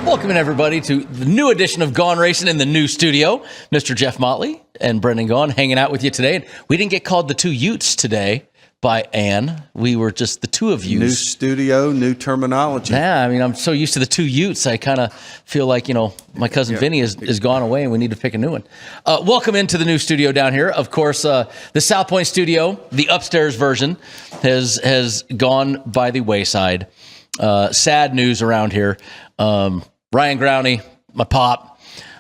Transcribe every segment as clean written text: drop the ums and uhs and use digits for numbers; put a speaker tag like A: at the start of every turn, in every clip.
A: Welcome everybody to the new edition of Gone Racin in the new studio. Mr. Jeff Motley and Brendan Gaughan hanging out with you today. And we didn't get called the two Utes today by Ann. We were just the two of you.
B: New studio, new terminology.
A: Yeah, I mean, I'm so used to the two Utes. I kind of feel like, my cousin Vinny is gone away and we need to pick a new one. Welcome into the new studio down here. Of course, the South Point studio, the upstairs version, has gone by the wayside. Sad news around here. Ryan Growney, my pop,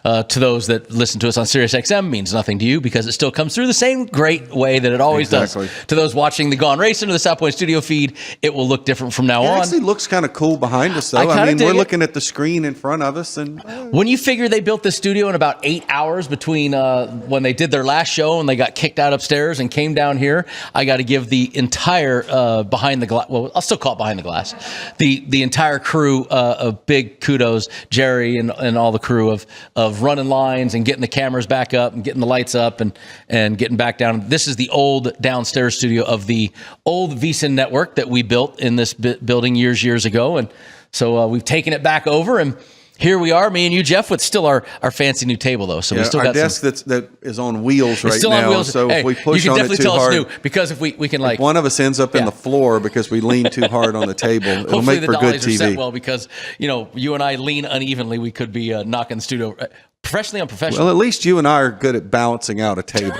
A: to those that listen to us on SiriusXM means nothing to you because it still comes through the same great way that it always does. To those watching the Gone Racin or the South Point Studio feed, it will look different from now on.
B: It actually looks kind of cool behind us, though. I mean, we're looking at the screen in front of us. And
A: when you figure they built this studio in about 8 hours between when they did their last show and they got kicked out upstairs and came down here, I got to give the entire behind the glass, well, I'll still call it behind the glass, the entire crew a big kudos, Jerry and all the crew of running lines and getting the cameras back up and getting the lights up and getting back down. This is the old downstairs studio of the old VSiN network that we built in this building years ago. And so we've taken it back over and here we are, me and you, Jeff, with still our fancy new table, though. So we still got
B: our desk that is on wheels right
A: still
B: now.
A: On wheels.
B: So
A: hey,
B: if we push
A: you
B: on
A: can
B: it
A: definitely
B: too
A: tell
B: hard,
A: it's new because if we can
B: if one of us ends up in the floor because we lean too hard on the table, it'll
A: hopefully
B: make for good TV.
A: Are set well because you and I lean unevenly. We could be knocking the studio professionally on professional.
B: Well, at least you and I are good at balancing out a table.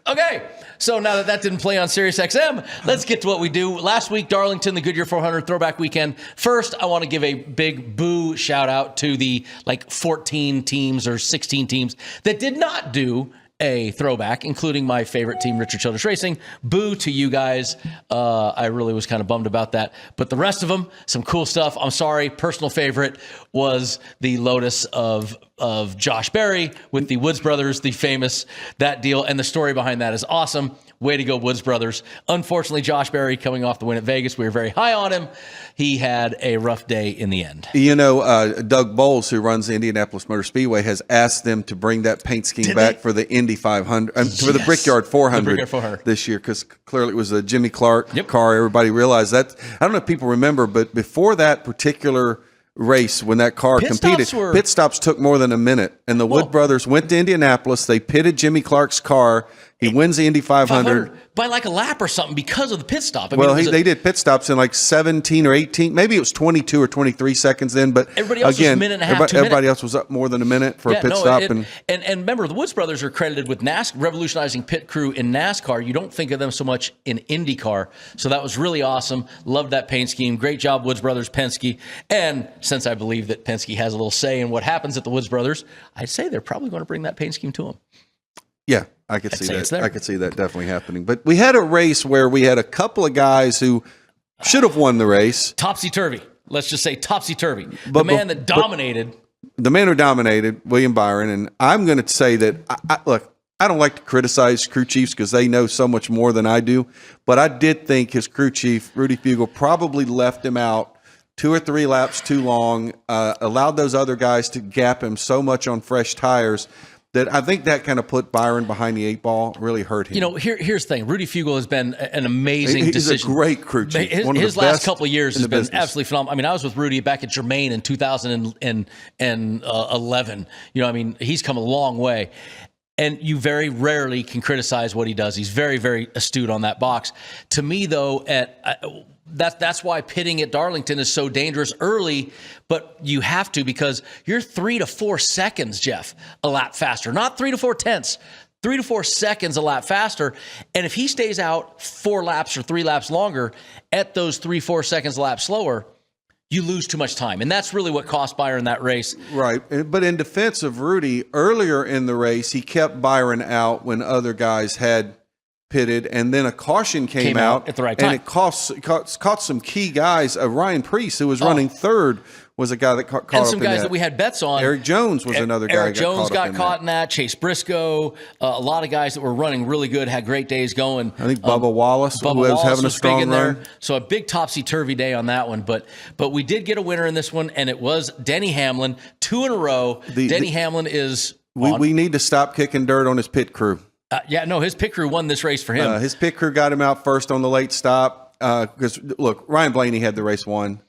A: Okay, so now that didn't play on SiriusXM, let's get to what we do. Last week, Darlington, the Goodyear 400 Throwback Weekend. First, I want to give a big boo shout out to the 14 teams or 16 teams that did not do a throwback, including my favorite team, Richard Childress Racing. Boo to you guys. I really was kind of bummed about that. But the rest of them, some cool stuff. I'm sorry. Personal favorite was the Lotus of Josh Berry with the Woods Brothers, the famous, that deal. And the story behind that is awesome. Way to go, Woods Brothers. Unfortunately, Josh Berry coming off the win at Vegas. We were very high on him. He had a rough day in the end.
B: Doug Bowles, who runs the Indianapolis Motor Speedway, has asked them to bring that paint scheme back for the Indy 500, for the Brickyard 400 this year, because clearly it was a Jimmy Clark car. Everybody realized that. I don't know if people remember, but before that particular race, when that car competed, pit stops took more than a minute. And the Wood Brothers went to Indianapolis. They pitted Jimmy Clark's car. He wins the Indy 500
A: by like a lap or something because of the pit stop.
B: They did pit stops in like 17 or 18, maybe it was 22 or 23 seconds then. But
A: everybody else was a minute and a half.
B: Everybody else was up more than a minute for a pit stop. And
A: remember, the Woods Brothers are credited with revolutionizing pit crew in NASCAR. You don't think of them so much in IndyCar. So that was really awesome. Loved that paint scheme. Great job, Woods Brothers, Penske. And since I believe that Penske has a little say in what happens at the Woods Brothers, I'd say they're probably going to bring that paint scheme to them.
B: Yeah, I could see that. I could see that definitely happening. But we had a race where we had a couple of guys who should have won the race.
A: Topsy-turvy. Let's just say topsy-turvy. The man that dominated.
B: The man who dominated, William Byron. And I'm going to say that, look, I don't like to criticize crew chiefs because they know so much more than I do. But I did think his crew chief, Rudy Fugle, probably left him out 2 or 3 laps too long, allowed those other guys to gap him so much on fresh tires that I think that kind of put Byron behind the 8 ball, really hurt him.
A: Here's the thing. Rudy Fugle has been an amazing decision.
B: He's a great crew chief.
A: His last couple of years has been absolutely phenomenal. I mean, I was with Rudy back at Germain in 2011. He's come a long way. And you very rarely can criticize what he does. He's very, very astute on that box. To me, though, that's why pitting at Darlington is so dangerous early, but you have to because you're 3 to 4 seconds, Jeff, a lap faster. Not 3 to 4 tenths, 3 to 4 seconds a lap faster. And if he stays out 4 laps or 3 laps longer at those 3-4 seconds a lap slower, you lose too much time. And that's really what cost Byron that race.
B: Right. But in defense of Rudy, earlier in the race, he kept Byron out when other guys had pitted, and then a caution came out
A: at the right time.
B: And it caught some key guys. Ryan Priest, who was running third, was a guy that caught up in that.
A: And some guys that we had bets on.
B: Eric Jones was another guy.
A: Eric Jones got caught in that. Chase Briscoe. A lot of guys that were running really good, had great days going.
B: I think Bubba Wallace, who was having a strong run.
A: So a big topsy-turvy day on that one. But we did get a winner in this one, and it was Denny Hamlin. 2 in a row. Denny Hamlin is
B: we need to stop kicking dirt on his pit crew.
A: His pit crew won this race for him.
B: His pit crew got him out first on the late stop. because look, Ryan Blaney had the race won,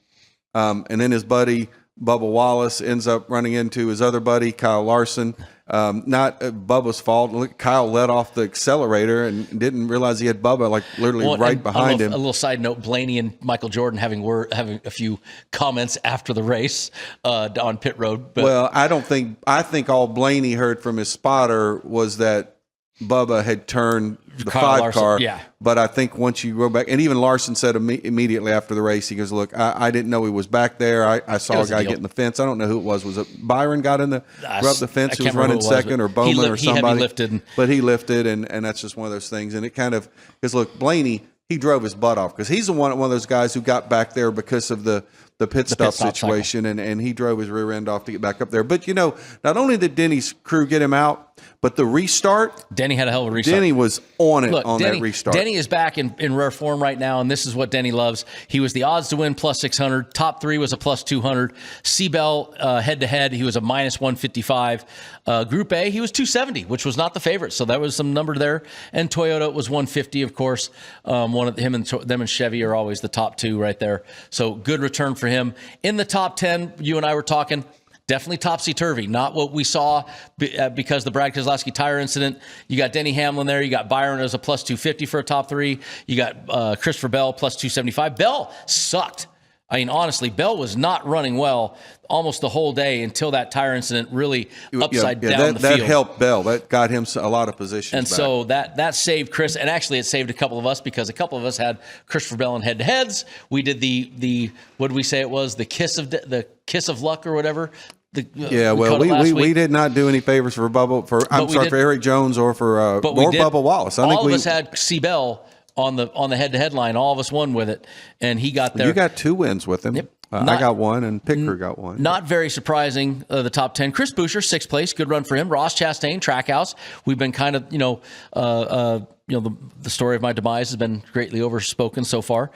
B: and then his buddy Bubba Wallace ends up running into his other buddy Kyle Larson. Not Bubba's fault. Look, Kyle let off the accelerator and didn't realize he had Bubba like literally right behind him.
A: A little side note: Blaney and Michael Jordan having a few comments after the race on pit road. But.
B: Well, I think all Blaney heard from his spotter was that Bubba had turned the
A: Kyle
B: 5
A: Larson,
B: car.
A: yeah.
B: But I think once you go back, and even Larson said immediately after the race, he goes, look, I didn't know he was back there. I saw a guy get in the fence. I don't know who it was. Was it Byron got in the rubbed the fence? He was running second, or Bowman or somebody. But he lifted, and that's just one of those things. And it kind of, because look, Blaney, he drove his butt off because he's one of those guys who got back there because of the pit stop situation, and he drove his rear end off to get back up there. But, not only did Denny's crew get him out, but the restart.
A: Denny had a hell of a restart.
B: Denny was on it that restart.
A: Denny is back in rare form right now, and this is what Denny loves. He was the odds to win plus 600. Top 3 was a plus 200. C-Bell head-to-head, he was a minus 155. Group A, he was 270, which was not the favorite, so that was some number there. And Toyota was 150, of course. Them and Chevy are always the top 2 right there. So good return for him. In the top 10, you and I were talking, definitely topsy-turvy. Not what we saw because the Brad Keselowski tire incident. You got Denny Hamlin there. You got Byron as a plus 250 for a top 3. You got Christopher Bell plus 275. Bell sucked. I mean, honestly, Bell was not running well almost the whole day until that tire incident really upside down the field.
B: That helped Bell. That got him a lot of positions
A: and
B: back.
A: So that saved Chris. And actually, it saved a couple of us because a couple of us had Christopher Bell in head-to-heads. We did the what did we say it was? The kiss of luck or whatever. We did not do any favors for Bubba. For Eric Jones or for Bubba Wallace. All of us had C-Bell on the head-to-head line. All of us won with it, and he got there.
B: You got 2 wins with him.
A: Yep.
B: I got 1, and Picker got 1.
A: Not very surprising, the top 10. Chris Buescher, 6th place. Good run for him. Ross Chastain, Trackhouse. We've been kind of, the story of my demise has been greatly overspoken so far.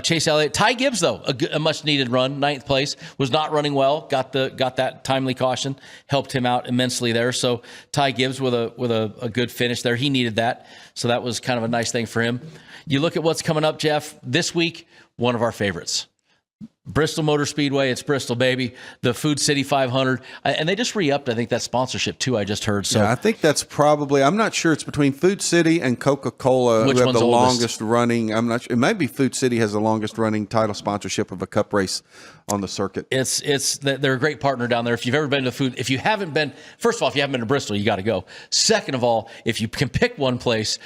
A: Chase Elliott. Ty Gibbs, though, a much-needed run. 9th place. Was not running well. Got that timely caution. Helped him out immensely there. So Ty Gibbs with a good finish there. He needed that. So that was kind of a nice thing for him. You look at what's coming up, Jeff. This week, one of our favorites. Bristol Motor Speedway, it's Bristol, baby. The Food City 500, and they just re-upped, I think, that sponsorship too. I just heard. So
B: yeah, I think that's probably. I'm not sure. It's between Food City and Coca-Cola, who have the longest running. I'm not sure. It might be Food City has the longest running title sponsorship of a Cup race on the circuit.
A: They're a great partner down there. If you've ever been to if you haven't been, first of all, if you haven't been to Bristol, you got to go. Second of all, if you can pick one place.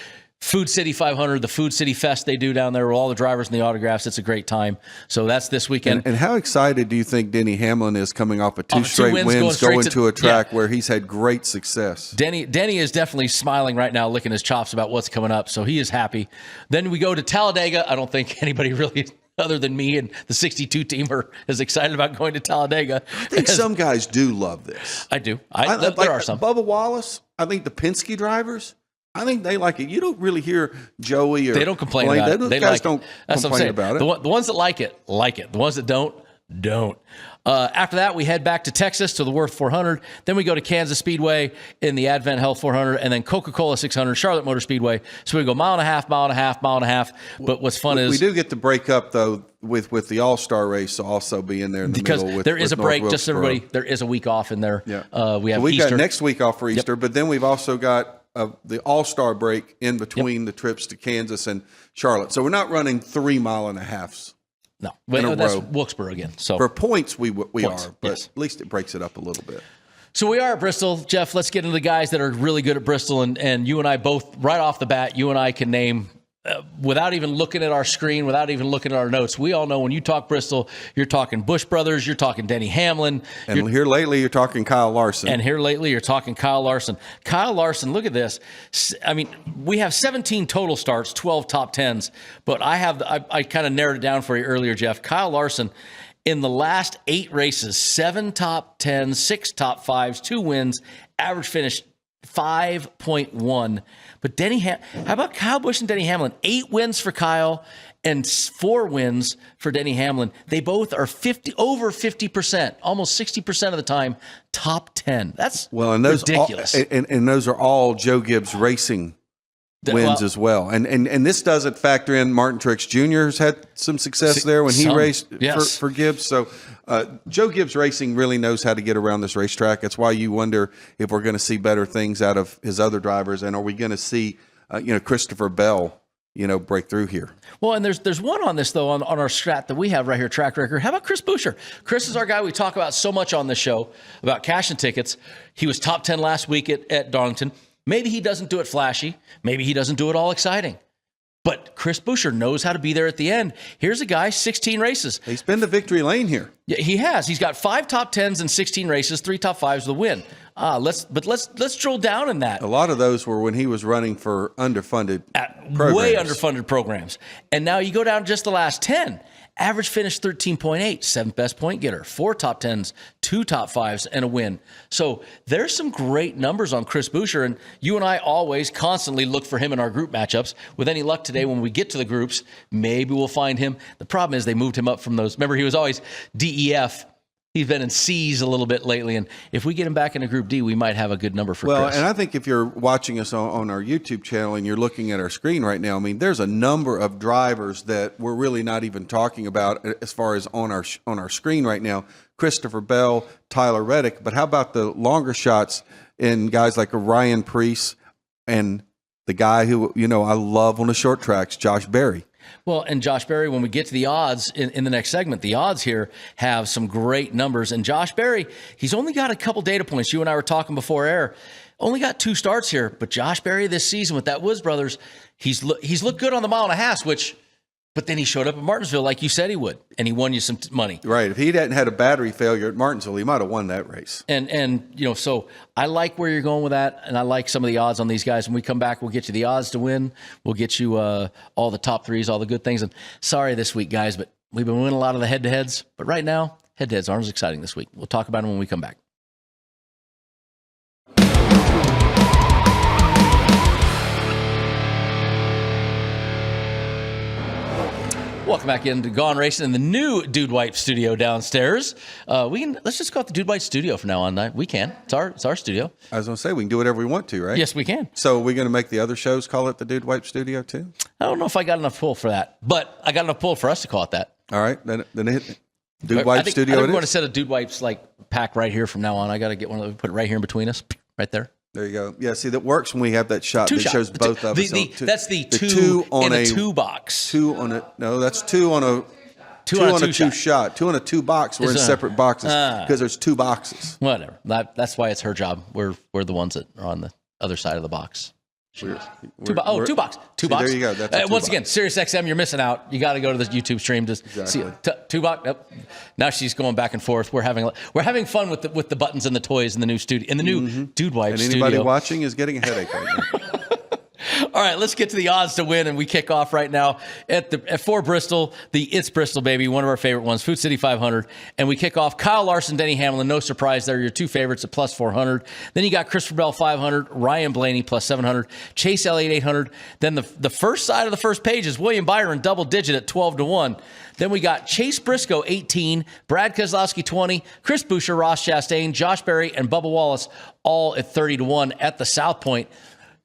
A: Food City 500, the Food City Fest they do down there with all the drivers and the autographs. It's a great time. So that's this weekend.
B: And how excited do you think Denny Hamlin is coming off of 2 straight wins going to a track where he's had great success?
A: Denny is definitely smiling right now, licking his chops about what's coming up. So he is happy. Then we go to Talladega. I don't think anybody really, other than me and the 62 team, are as excited about going to Talladega.
B: I think some guys do love this.
A: I do. There are some.
B: Bubba Wallace, I think the Penske drivers, I think they like it. You don't really hear Joey or
A: they don't complain about it.
B: They guys don't complain about it.
A: The ones that like it, like it. The ones that don't. After that, we head back to Texas to the Worth 400. Then we go to Kansas Speedway in the Advent Health 400, and then Coca-Cola 600, Charlotte Motor Speedway. So we go mile and a half. But what's fun is
B: we do get to break up though with the All-Star race also be in there in the middle.
A: Because there is a break. Just so everybody, there is a week off in there.
B: Yeah.
A: We've
B: got next week off for Easter, but then we've also got the All-Star break in between the trips to Kansas and Charlotte. So we're not running 3 mile and a halves.
A: No, that's Wilkesboro again. So
B: for points, we are, but at least it breaks it up a little bit.
A: So we are at Bristol. Jeff, let's get into the guys that are really good at Bristol. And you and I both, right off the bat, you and I can name, without even looking at our screen, without even looking at our notes, we all know when you talk Bristol, you're talking Busch Brothers, you're talking Denny Hamlin.
B: And here lately, you're talking Kyle Larson.
A: Kyle Larson, look at this. I mean, we have 17 total starts, 12 top 10s, but I kind of narrowed it down for you earlier, Jeff. Kyle Larson, in the last 8 races, 7 top 10s, 6 top 5s, 2 wins, average finish 5.1. But how about Kyle Busch and Denny Hamlin? 8 wins for Kyle and 4 wins for Denny Hamlin. They both are over 50%, almost 60% of the time, top 10. That's ridiculous.
B: And those are all Joe Gibbs Racing wins as well. And this doesn't factor in Martin Truex Jr. has had some success there when he raced for Gibbs. So Joe Gibbs Racing really knows how to get around this racetrack. That's why you wonder if we're going to see better things out of his other drivers, and are we going to see Christopher Bell break through here.
A: Well, and there's one on this, though, on our strat that we have right here, track record. How about Chris Buescher? Chris is our guy we talk about so much on this show about cash and tickets. He was top 10 last week at Darlington. Maybe he doesn't do it flashy. Maybe he doesn't do it all exciting. But Chris Buescher knows how to be there at the end. Here's a guy, 16 races.
B: He's been to victory lane here.
A: Yeah, he has. He's got 5 top 10s in 16 races, 3 top 5s with a win. Let's drill down in that.
B: A lot of those were when he was running for underfunded programs.
A: Way underfunded programs. And now you go down just the last 10. Average finish 13.8, 7th best point getter, 4 top 10s, 2 top 5s, and a win. So there's some great numbers on Chris Buescher, and you and I always constantly look for him in our group matchups. With any luck today, when we get to the groups, maybe we'll find him. The problem is they moved him up from those. Remember, he was always DEF. He's been in C's a little bit lately, and if we get him back into Group D, we might have a good number for Chris.
B: Well, and I think if you're watching us on our YouTube channel and you're looking at our screen right now, I mean, there's a number of drivers that we're really not even talking about as far as on our screen right now. Christopher Bell, Tyler Reddick, but how about the longer shots in guys like Ryan Preece and the guy who I love on the short tracks, Josh Berry.
A: Well, and Josh Berry, when we get to the odds in the next segment, the odds here have some great numbers. And Josh Berry, he's only got a couple data points. You and I were talking before air. Only got 2 starts here. But Josh Berry this season with that Woods Brothers, he's looked good on the mile and a half, but then he showed up at Martinsville like you said he would, and he won you some money.
B: Right. If he hadn't had a battery failure at Martinsville, he might have won that race.
A: And so I like where you're going with that, and I like some of the odds on these guys. When we come back, we'll get you the odds to win. We'll get you all the top 3s, all the good things. And sorry this week, guys, but we've been winning a lot of the head-to-heads. But right now, head-to-heads aren't as exciting this week. We'll talk about them when we come back. Welcome back into Gone Racin in the new Dude White studio downstairs. Let's just call it the Dude White studio from now on. We can. It's our studio.
B: I was going to say, we can do whatever we want to, right?
A: Yes, we can.
B: So are we going to make the other shows call it the Dude White studio too?
A: I don't know if I got enough pull for that, but I got enough pull for us to call it that.
B: All right. Then hit Dude White studio.
A: I think we're going to set a Dude Wipes pack right here from now on. I got to get one of them, put it right here in between us, right there.
B: There you go. Yeah, see, that works when we have that shot that shows both of us.
A: That's the two on a 2 box.
B: That's 2 on a 2 on a 2 shot. 2 on a 2 box. We're in separate boxes because there's 2 boxes.
A: Whatever. That's why it's her job. We're the ones that are on the other side of the box. 2 box. 2 box.
B: There you go. That's
A: once again, SiriusXM, you're missing out. You got to go to the YouTube stream to see it. 2 box. Now she's going back and forth. We're having fun with the buttons and the toys in the new studio, in the new Dude Wipe studio.
B: And anybody watching is getting a headache right now.
A: All right, let's get to the odds to win, and we kick off right now for Bristol, It's Bristol, baby, one of our favorite ones, Food City 500, and we kick off Kyle Larson, Denny Hamlin, no surprise there, your 2 favorites at plus 400. Then you got Christopher Bell 500, Ryan Blaney plus 700, Chase Elliott 800. Then the first side of the first page is William Byron double digit at 12-1. Then we got Chase Briscoe 18, Brad Keselowski 20, Chris Buescher, Ross Chastain, Josh Berry, and Bubba Wallace all at 30-1 at the South Point.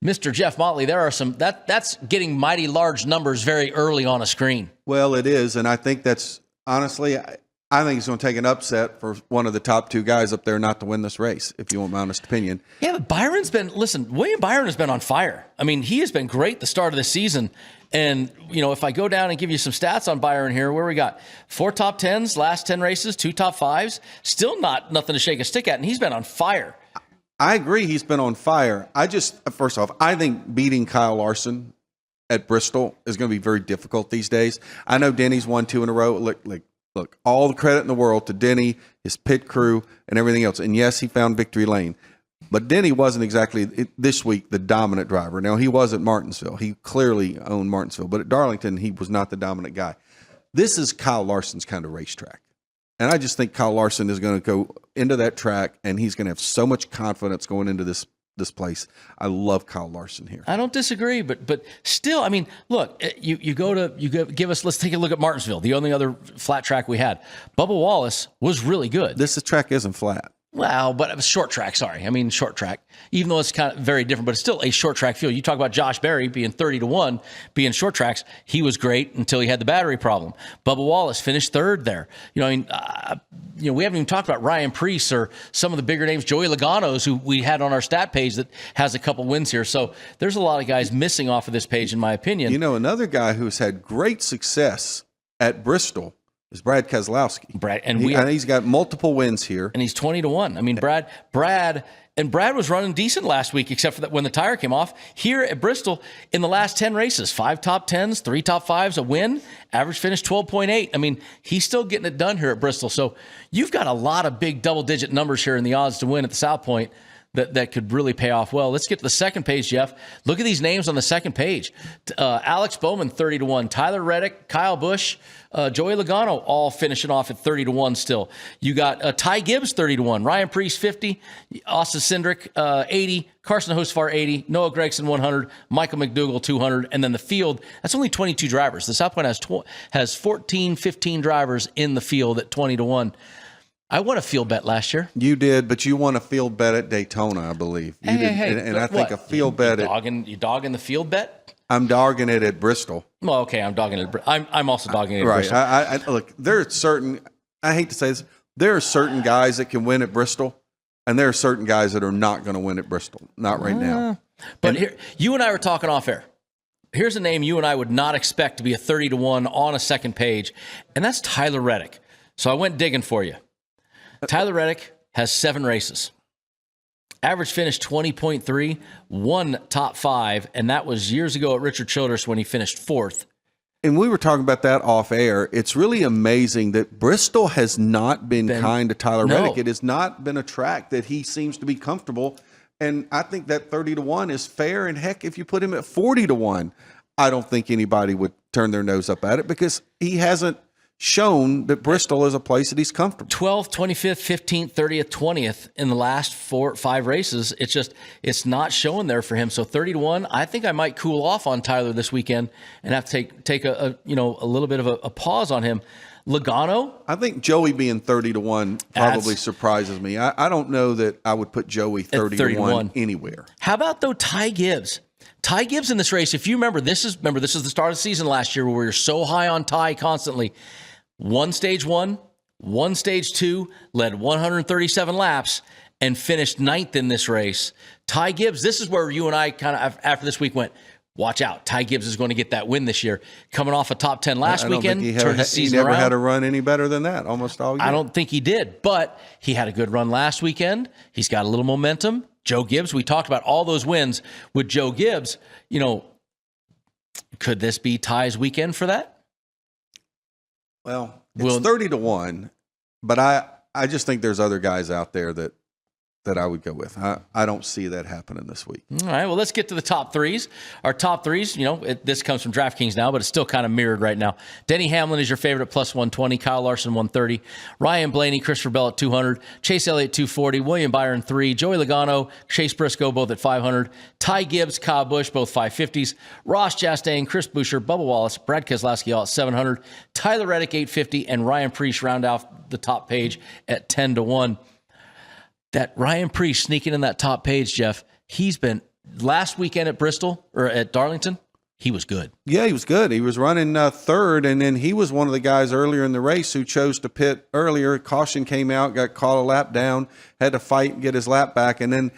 A: Mr. Jeff Motley, there are that's getting mighty large numbers very early on a screen.
B: Well, it is, and I think that's honestly, I think it's going to take an upset for one of the top 2 guys up there not to win this race, if you want my honest opinion.
A: Yeah, but William Byron has been on fire. I mean, he has been great the start of the season. And, if I go down and give you some stats on Byron here, where we got 4 top 10s, last 10 races, 2 top 5s, still nothing to shake a stick at, and he's been on fire.
B: I agree he's been on fire. First off, I think beating Kyle Larson at Bristol is going to be very difficult these days. I know Denny's won 2 in a row. Look, all the credit in the world to Denny, his pit crew, and everything else. And yes, he found victory lane. But Denny wasn't exactly this week the dominant driver. Now, he was at Martinsville. He clearly owned Martinsville. But at Darlington, he was not the dominant guy. This is Kyle Larson's kind of racetrack. And I just think Kyle Larson is going to go into that track, and he's going to have so much confidence going into this place. I love Kyle Larson here.
A: I don't disagree, but still, I mean, look, let's take a look at Martinsville, the only other flat track we had. Bubba Wallace was really good.
B: This track isn't flat.
A: Well, but short track, sorry. I mean, short track, even though it's kind of very different, but it's still a short track field. You talk about Josh Berry being 30-1, being short tracks. He was great until he had the battery problem. Bubba Wallace finished third there. We haven't even talked about Ryan Preece or some of the bigger names, Joey Logano's, who we had on our stat page that has a couple wins here. So there's a lot of guys missing off of this page, in my opinion.
B: Another guy who's had great success at Bristol is Brad Keselowski. He's got multiple wins here.
A: And he's 20-1. I mean, Brad was running decent last week, except for that when the tire came off. Here at Bristol, in the last 10 races, 5 top 10s, 3 top 5s, a win, average finish 12.8. I mean, he's still getting it done here at Bristol. So you've got a lot of big double-digit numbers here in the odds to win at the South Point that could really pay off well. Let's get to the second page, Jeff. Look at these names on the second page. Alex Bowman, 30-1. Tyler Reddick, Kyle Busch, Joey Logano, all finishing off at 30-1 still. You got Ty Gibbs, 30-1. Ryan Preece, 50. Austin Cindric, 80. Carson Hocevar, 80. Noah Gragson, 100. Michael McDougall, 200. And then the field, that's only 22 drivers. The South Point has 14, 15 drivers in the field at 20-1. I won a field bet last year.
B: You did, but you won a field bet at Daytona, I believe. You did, and I think a field bet
A: you dogging the field bet?
B: I'm dogging it at Bristol.
A: Well, okay, I'm dogging it. I'm also dogging it at Bristol.
B: Right. Look, there are certain. I hate to say this. There are certain guys that can win at Bristol, and there are certain guys that are not going to win at Bristol. Not right now.
A: But here, you and I were talking off air. Here's a name you and I would not expect to be a 30-1 on a second page, and that's Tyler Reddick. So I went digging for you. Tyler Reddick has 7 races. Average finish 20.3, 1 top 5, and that was years ago at Richard Childress when he finished 4th.
B: And we were talking about that off air. It's really amazing that Bristol has not been kind to Tyler Reddick. It has not been a track that he seems to be comfortable. And I think that 30-1 is fair. And heck, if you put him at 40-1, I don't think anybody would turn their nose up at it because he hasn't shown that Bristol is a place that he's comfortable.
A: 12th, 25th, 15th, 30th, 20th in the last 4 or 5 races. It's not showing there for him. So 30-1, I think I might cool off on Tyler this weekend and have to take a little bit of a pause on him. Logano?
B: I think Joey being 30-1 probably surprises me. I don't know that I would put Joey 30-1 anywhere.
A: How about though Ty Gibbs? Ty Gibbs in this race, if you remember, this is the start of the season last year where we were so high on Ty constantly. Won stage 1, won stage 2, led 137 laps, and finished 9th in this race. Ty Gibbs, this is where you and I kind of, after this week, went, watch out. Ty Gibbs is going to get that win this year. Coming off a top 10 last weekend, turned his season around.
B: He never had a run any better than that almost all year.
A: I don't think he did, but he had a good run last weekend. He's got a little momentum. Joe Gibbs, we talked about all those wins with Joe Gibbs. Could this be Ty's weekend for that?
B: Well, it's 30-1, but I just think there's other guys out there that I would go with. I don't see that happening this week.
A: All right, well, let's get to the top 3s. Our top 3s, this comes from DraftKings now, but it's still kind of mirrored right now. Denny Hamlin is your favorite at plus 120. Kyle Larson, 130. Ryan Blaney, Christopher Bell at 200. Chase Elliott, 240. William Byron, 3. Joey Logano, Chase Briscoe, both at 500. Ty Gibbs, Kyle Busch, both 550s. Ross Chastain, Chris Buescher, Bubba Wallace, Brad Keselowski, all at 700. Tyler Reddick, 850. And Ryan Preece round out the top page at 10-1. That Ryan Preece sneaking in that top page, Jeff, he's been last weekend at Bristol or at Darlington. He was good.
B: Yeah, he was good. He was running third, and then he was one of the guys earlier in the race who chose to pit earlier. Caution came out, got caught a lap down, had to fight and get his lap back, and then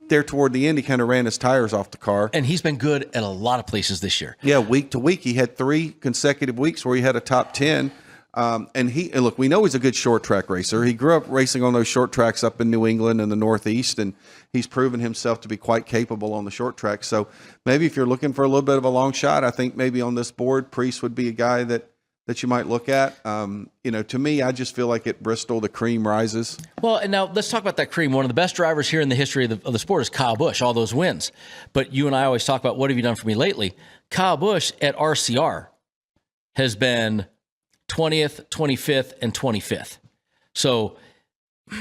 B: there toward the end, he kind of ran his tires off the car.
A: And he's been good at a lot of places this year.
B: Yeah, week to week. He had 3 consecutive weeks where he had a top 10. And look, we know he's a good short track racer. He grew up racing on those short tracks up in New England and the Northeast, and he's proven himself to be quite capable on the short track. So maybe if you're looking for a little bit of a long shot, I think maybe on this board, Preece would be a guy that you might look at. To me, I just feel like at Bristol, the cream rises.
A: Well, and now let's talk about that cream. One of the best drivers here in the history of the sport is Kyle Busch, all those wins. But you and I always talk about what have you done for me lately. Kyle Busch at RCR has been 20th, 25th, and 25th. So a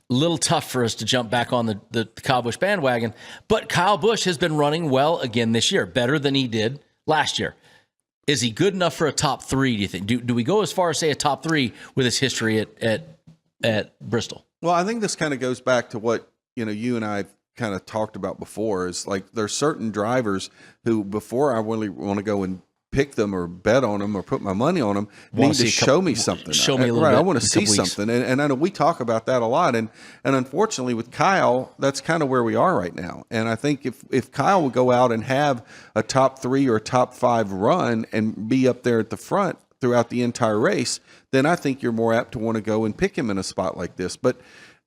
A: little tough for us to jump back on the Kyle Busch bandwagon. But Kyle Busch has been running well again this year, better than he did last year. Is he good enough for a top 3, do you think? Do we go as far as say a top 3 with his history at Bristol?
B: Well, I think this kind of goes back to what, you and I kind of talked about before, is like there's certain drivers who, before I really want to go and pick them or bet on them or put my money on them, need to show me something.
A: Show me a little bit.
B: I want to see something. And I know we talk about that a lot. And unfortunately with Kyle, that's kind of where we are right now. And I think if Kyle would go out and have a top 3 or a top 5 run and be up there at the front throughout the entire race, then I think you're more apt to want to go and pick him in a spot like this. But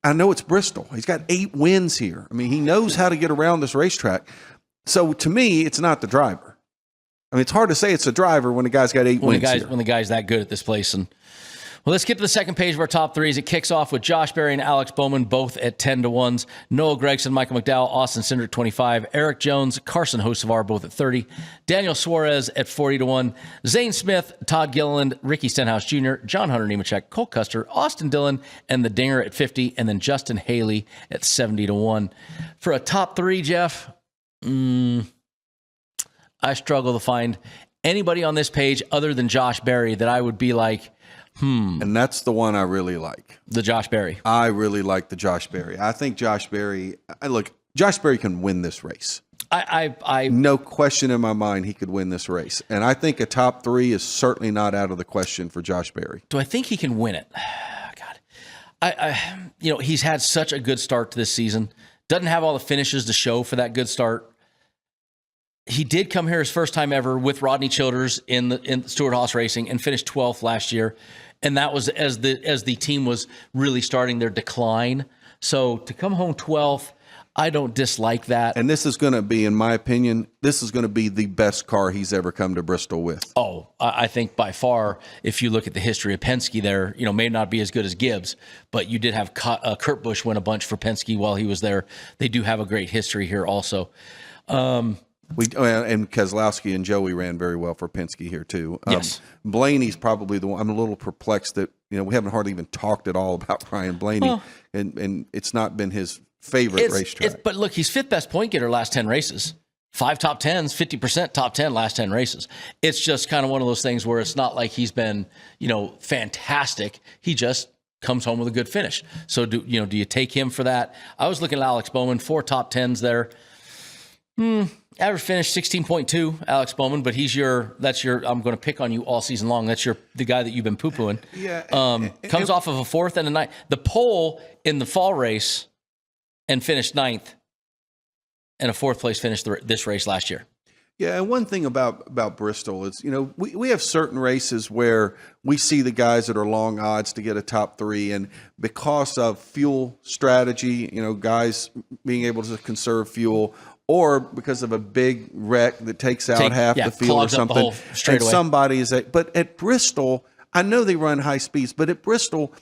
B: I know it's Bristol. He's got 8 wins here. I mean, he knows how to get around this racetrack. So to me, it's not the driver. I mean, it's hard to say it's a driver when the guy's got 8 wins here.
A: When the guy's that good at this place. And well, let's get to the second page of our top 3s. It kicks off with Josh Berry and Alex Bowman, both at 10-1s. Noah Gregson, Michael McDowell, Austin Cinder at 25. Eric Jones, Carson Hocevar, both at 30. Daniel Suarez at 40-1. Zane Smith, Todd Gilliland, Ricky Stenhouse Jr., John Hunter Nemechek, Cole Custer, Austin Dillon, and the Dinger at 50. And then Justin Haley at 70-1. For a top 3, Jeff, I struggle to find anybody on this page other than Josh Berry that I would be like,
B: And that's the one I really like.
A: The Josh Berry.
B: I really like the Josh Berry. I think Josh Berry, Josh Berry can win this race. No question in my mind he could win this race. And I think a top 3 is certainly not out of the question for Josh Berry.
A: Do I think he can win it? God. He's had such a good start to this season. Doesn't have all the finishes to show for that good start. He did come here his first time ever with Rodney Childers in Stewart Haas Racing and finished 12th last year. And that was as the team was really starting their decline. So to come home 12th, I don't dislike that.
B: And this is going to be, in my opinion, this is going to be the best car he's ever come to Bristol with.
A: Oh, I think by far, if you look at the history of Penske there, may not be as good as Gibbs, but you did have Kurt Busch win a bunch for Penske while he was there. They do have a great history here also.
B: And Keselowski and Joey ran very well for Penske here too.
A: Yes.
B: Blaney's probably the one. I'm a little perplexed that we haven't hardly even talked at all about Ryan Blaney, and it's not been his favorite racetrack.
A: But look, he's 5th best point getter last 10 races. 5 top 10s, 50% top 10 last 10 races. It's just kind of one of those things where it's not like he's been fantastic. He just comes home with a good finish. So do you take him for that? I was looking at Alex Bowman, 4 top 10s there. Average finish 16.2, Alex Bowman, but I'm going to pick on you all season long. That's the guy that you've been poo-pooing.
B: Yeah.
A: Comes off of a 4th and a 9th. The pole in the fall race and finished 9th, and a 4th place finish this race last year.
B: Yeah, and one thing about Bristol is, we have certain races where we see the guys that are long odds to get a top 3, and because of fuel strategy, guys being able to conserve fuel, or because of a big wreck that takes out half the field or something, and somebody is but at Bristol, I know they run high speeds, but at Bristol,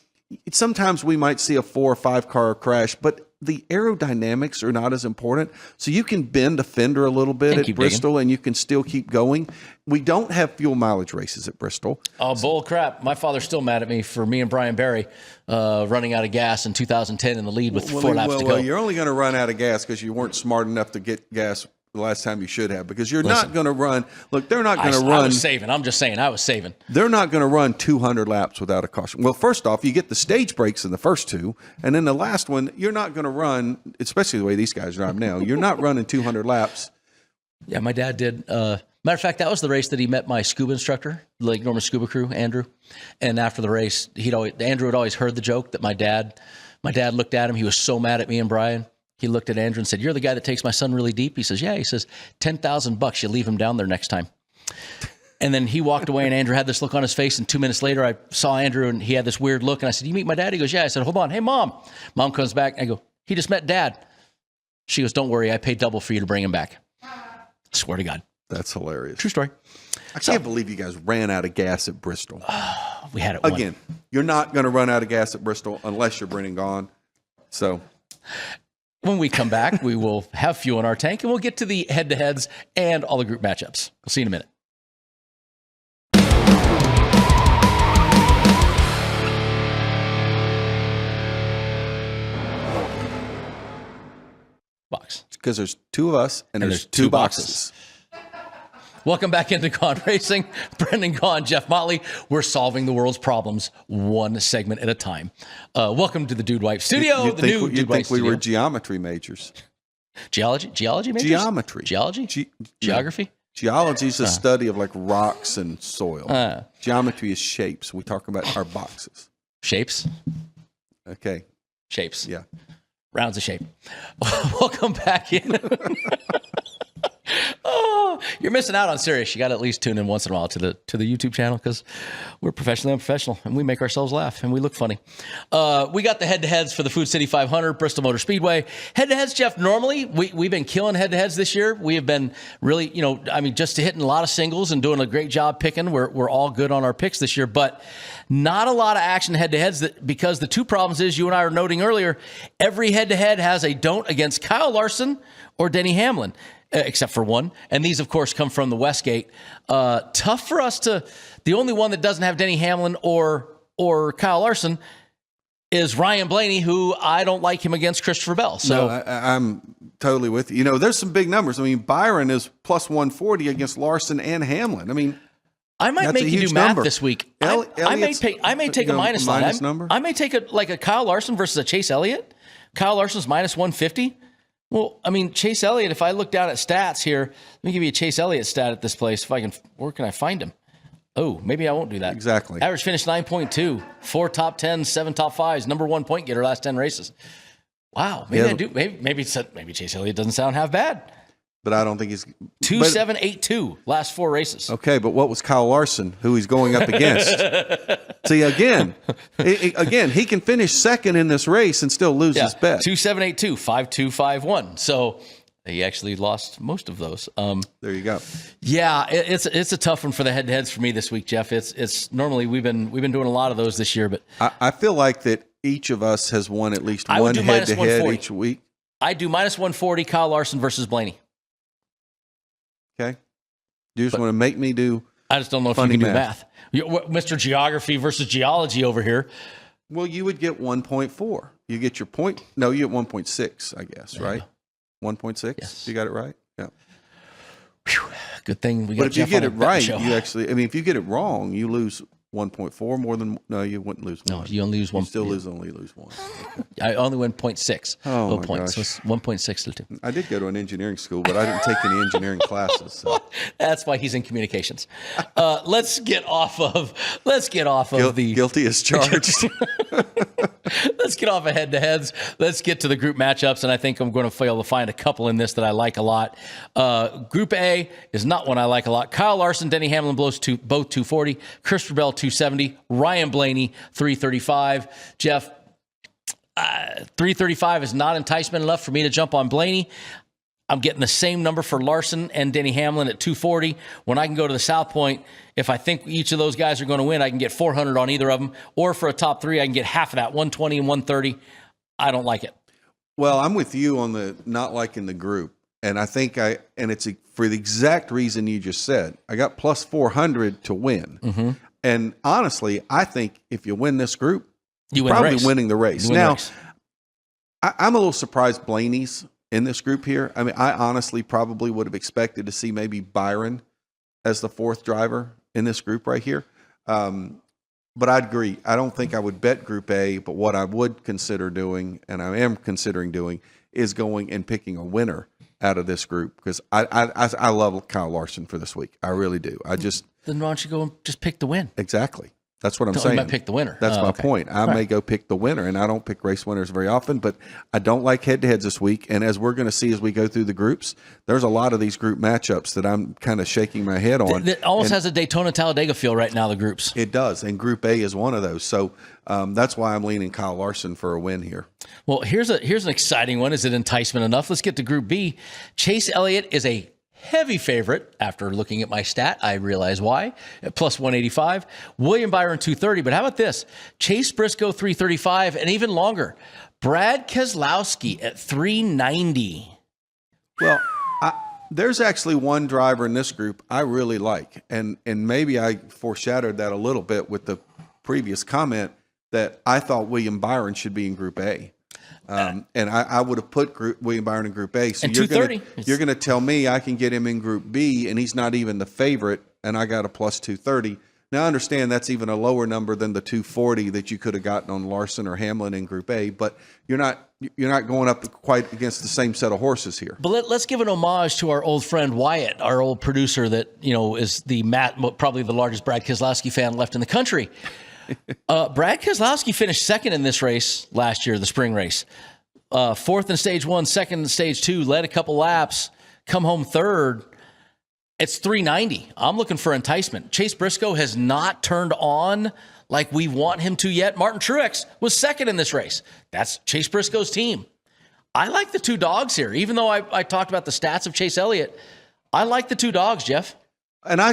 B: sometimes we might see a 4 or 5 car crash, but the aerodynamics are not as important. So you can bend a fender a little bit at Bristol and you can still keep going. We don't have fuel mileage races at Bristol.
A: Oh, bull crap. My father's still mad at me for me and Brian Barry running out of gas in 2010 in the lead with 4 laps to go.
B: Well, you're only going to run out of gas because you weren't smart enough to get gas the last time you should have, because you're not going to run. Look, they're not going to run.
A: I was saving. I'm just saying I was saving.
B: They're not going to run 200 laps without a caution. Well, first off, you get the stage breaks in the first 2, and then the last one, you're not going to run, especially the way these guys drive now, you're not running 200 laps.
A: Yeah, my dad did. Matter of fact, that was the race that he met my scuba instructor, Lake Norman Scuba Crew, Andrew. And after the race, Andrew had always heard the joke that my dad looked at him. He was so mad at me and Brian. He looked at Andrew and said, "You're the guy that takes my son really deep?" He says, "Yeah." He says, $10,000, you leave him down there next time. And then he walked away, and Andrew had this look on his face. And 2 minutes later, I saw Andrew, and he had this weird look. And I said, "You meet my dad?" He goes, "Yeah." I said, "Hold on. Hey, Mom." Mom comes back. I go, "He just met Dad." She goes, "Don't worry. I paid double for you to bring him back." Swear to God.
B: That's hilarious.
A: True story.
B: I can't believe you guys ran out of gas at Bristol.
A: We had it
B: again. You're not going to run out of gas at Bristol unless you're bringing Gaughan. So
A: when we come back, we will have fuel in our tank, and we'll get to the head-to-heads and all the group matchups. We'll see you in a minute. Box.
B: Because there's 2 of us, and there's 2 boxes.
A: Welcome back into Gone Racing. Brendan Gaughan, Jeff Motley. We're solving the world's problems one segment at a time. Welcome to the Dude Wipe Studio.
B: You'd think we were geometry majors.
A: Geology majors?
B: Geometry.
A: Geology? Geography?
B: Geology is a study of like rocks and soil. Geometry is shapes. We talk about our boxes.
A: Shapes?
B: Okay.
A: Shapes.
B: Yeah.
A: Rounds of shape. Welcome back in. Oh, you're missing out on Sirius. You got to at least tune in once in a while to the YouTube channel because we're professionally unprofessional and we make ourselves laugh and we look funny. We got the head-to-heads for the Food City 500, Bristol Motor Speedway. Head-to-heads, Jeff, normally we've been killing head-to-heads this year. We have been really, just hitting a lot of singles and doing a great job picking. We're all good on our picks this year, but not a lot of action head-to-heads because the two problems is, you and I were noting earlier, every head-to-head has a don't against Kyle Larson or Denny Hamlin. Except for one. And these, of course, come from the Westgate. Tough for us to... The only one that doesn't have Denny Hamlin or Kyle Larson is Ryan Blaney, who I don't like him against Christopher Bell. So
B: no, I'm totally with you. There's some big numbers. I mean, Byron is plus 140 against Larson and Hamlin. I mean...
A: I might make you do math this week. I may take a minus line.
B: Number?
A: I may take a Kyle Larson versus a Chase Elliott. Kyle Larson's minus 150. Well, I mean, Chase Elliott, if I look down at stats here, let me give you a Chase Elliott stat at this place. Where can I find him? Oh, maybe I won't do that.
B: Exactly.
A: Average finish 9.2, 4 top 10s, 7 top 5s, number 1 point getter last 10 races. Wow. Maybe Chase Elliott doesn't sound half bad.
B: But I don't think he's
A: 2.782 last 4 races.
B: Okay, but what was Kyle Larson, who he's going up against? See, again, he can finish second in this race and still lose his bet.
A: 2.782, 5.251. So he actually lost most of those.
B: There you go.
A: Yeah, it's a tough one for the head-to-heads for me this week, Jeff. It's normally we've been doing a lot of those this year, but
B: I feel like that each of us has won at least one head-to-head each week.
A: I do minus 140 Kyle Larson versus Blaney.
B: Okay. You just want to make me do
A: I just don't know if you can do math. Mr. Geography versus Geology over here.
B: Well, you would get 1.4. You get your point. No, you get 1.6, I guess, right? 1.6? Yes. You got it right? Yeah.
A: Whew. Good thing we got
B: But if you get it right, you actually, if you get it wrong, you lose 1.4 more than, no, you wouldn't lose 1.
A: No, you only lose 1.
B: You still only lose 1. Okay.
A: I only win 0.6.
B: Oh, my
A: points.
B: gosh.
A: So it's 1.6 to 2.
B: I did go to an engineering school, but I didn't take any engineering classes. So.
A: That's why he's in communications. Let's get off of the
B: guilty as charged.
A: Let's get off of head-to-heads. Let's get to the group matchups, and I think I'm going to fail to find a couple in this that I like a lot. Group A is not one I like a lot. Kyle Larson, Denny Hamlin both 240. Christopher Bell 270. Ryan Blaney 335. Jeff, 335 is not enticement enough for me to jump on Blaney. I'm getting the same number for Larson and Denny Hamlin at 240. When I can go to the South Point, if I think each of those guys are going to win, I can get 400 on either of them. Or for a top 3, I can get half of that, 120 and 130. I don't like it.
B: Well, I'm with you on the not liking the group. And I think it's for the exact reason you just said. I got plus 400 to win. Mm-hmm. And honestly, I think if you win this group, you're probably winning the race. Now, I'm a little surprised Blaney's in this group here. I mean, I honestly probably would have expected to see maybe Byron as the 4th driver in this group right here. But I'd agree. I don't think I would bet Group A, but what I would consider doing, and I am considering doing, is going and picking a winner out of this group because I love Kyle Larson for this week. I really do.
A: Then why don't you go and just pick the win?
B: Exactly. That's what I'm saying.
A: You might pick the winner.
B: That's my point. I may go pick the winner, and I don't pick race winners very often, but I don't like head-to-heads this week. And as we're going to see as we go through the groups, there's a lot of these group matchups that I'm kind of shaking my head on.
A: It almost has a Daytona-Talladega feel right now, the groups.
B: It does, and Group A is one of those. So that's why I'm leaning Kyle Larson for a win here. Well,
A: here's an exciting one. Is it enticement enough? Let's get to Group B. Chase Elliott is a heavy favorite. After looking at my stat, I realize why. At plus 185. William Byron 230. But how about this? Chase Briscoe 335 and even longer. Brad Keselowski at 390.
B: Well, there's actually one driver in this group I really like. And maybe I foreshadowed that a little bit with the previous comment that I thought William Byron should be in Group A. And I would have put William Byron in Group A. So
A: and
B: you're going to tell me I can get him in Group B, and he's not even the favorite, and I got a plus 230. Now, I understand that's even a lower number than the 240 that you could have gotten on Larson or Hamlin in Group A, but you're not going up quite against the same set of horses here.
A: But let's give an homage to our old friend Wyatt, our old producer that is probably the largest Brad Keselowski fan left in the country. Brad Keselowski finished second in this race last year, the spring race. Fourth in stage 1, second in stage 2, led a couple laps, come home third. It's 390. I'm looking for enticement. Chase Briscoe has not turned on like we want him to yet. Martin Truex was second in this race. That's Chase Briscoe's team. I like the two dogs here. Even though I talked about the stats of Chase Elliott, I like the two dogs, Jeff.
B: And I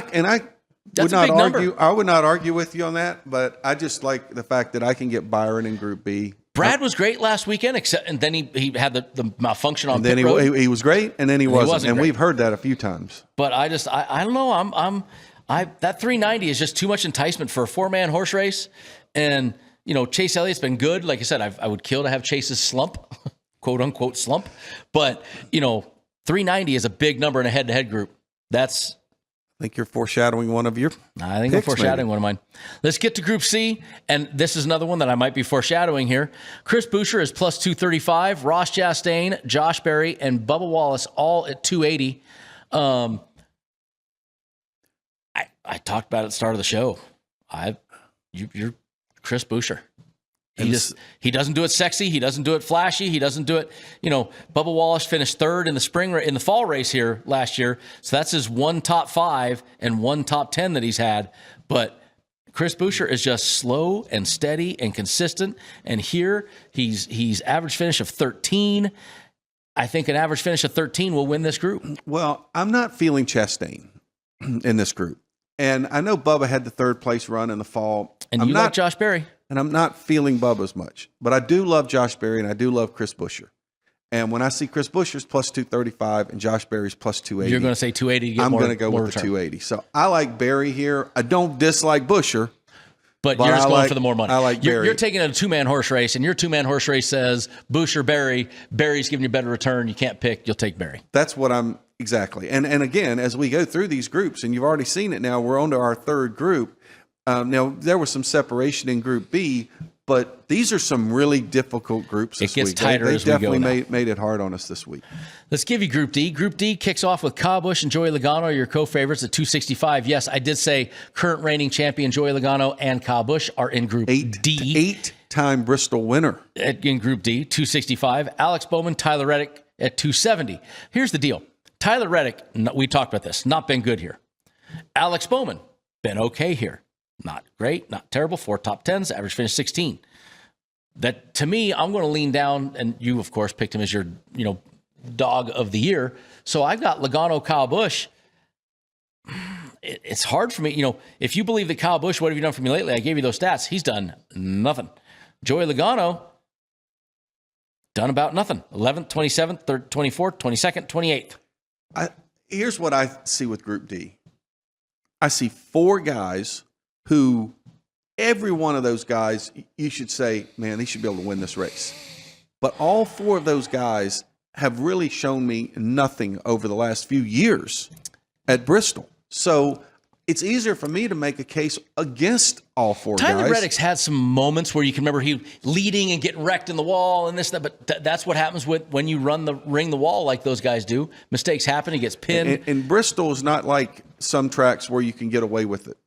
B: would not argue. I would not argue with you on that, but I just like the fact that I can get Byron in Group B.
A: Brad was great last weekend, and then he had the malfunction on
B: pit road. He was great, and then he wasn't. And
A: great.
B: We've heard that a few times.
A: But I don't know. That 390 is just too much enticement for a 4-man horse race. And, Chase Elliott's been good. Like I said, I would kill to have Chase's slump, quote unquote slump. But, 390 is a big number in a head-to-head group.
B: I think you're foreshadowing one of your
A: I think
B: picks,
A: I'm foreshadowing
B: maybe.
A: one of mine. Let's get to Group C, and this is another one that I might be foreshadowing here. Chris Buescher is plus 235, Ross Chastain, Josh Berry, and Bubba Wallace all at 280. I talked about it at the start of the show. You're Chris Buescher. He doesn't do it sexy. He doesn't do it flashy. He doesn't do it. Bubba Wallace finished third in the fall race here last year. So that's his one top 5 and one top 10 that he's had. But Chris Buescher is just slow and steady and consistent. And here he's average finish of 13. I think an average finish of 13 will win this group.
B: Well, I'm not feeling Chastain in this group. And I know Bubba had the third place run in the fall.
A: And you like Josh Berry.
B: And I'm not feeling Bubba as much. But I do love Josh Berry, and I do love Chris Buescher. And when I see Chris Buescher's plus 235 and Josh Berry's plus 280.
A: You're going to say 280 to get
B: I'm
A: more
B: going to go with
A: return.
B: the 280. So I like Berry here. I don't dislike Buescher.
A: But you're just going for the more money.
B: I like Berry.
A: You're taking a 2-man horse race, and your 2-man horse race says Buescher, Berry. Berry's giving you a better return. You can't pick. You'll take Berry.
B: That's what I'm exactly. And again, as we go through these groups, and you've already seen it now, we're on to our third group. Now, there was some separation in Group B, but these are some really difficult groups this week.
A: It gets tighter as we go now.
B: They definitely made it hard on us this week.
A: Let's give you Group D. Group D kicks off with Kyle Busch and Joey Logano, your co-favorites at 265. Yes, I did say current reigning champion Joey Logano and Kyle Busch are in Group D.
B: 8-time Bristol winner.
A: In Group D, 265. Alex Bowman, Tyler Reddick at 270. Here's the deal. Tyler Reddick, we talked about this, not been good here. Alex Bowman, been okay here. Not great, not terrible. 4 top 10s, average finish 16. That, to me, I'm going to lean down, and you, of course, picked him as your, dog of the year. So I've got Logano, Kyle Busch. It's hard for me. If you believe that Kyle Busch, what have you done for me lately? I gave you those stats. He's done nothing. Joey Logano, done about nothing. 11th, 27th, 3rd, 24th, 22nd, 28th.
B: Here's what I see with Group D. I see 4 guys who, every one of those guys, you should say, man, he should be able to win this race. But all 4 of those guys have really shown me nothing over the last few years at Bristol. So it's easier for me to make a case against all 4 guys.
A: Tyler Reddick's had some moments where you can remember he leading and getting wrecked in the wall and this, that, but that's what happens when you ring the wall like those guys do. Mistakes happen. He gets pinned.
B: And Bristol is not like some tracks where you can get away with it.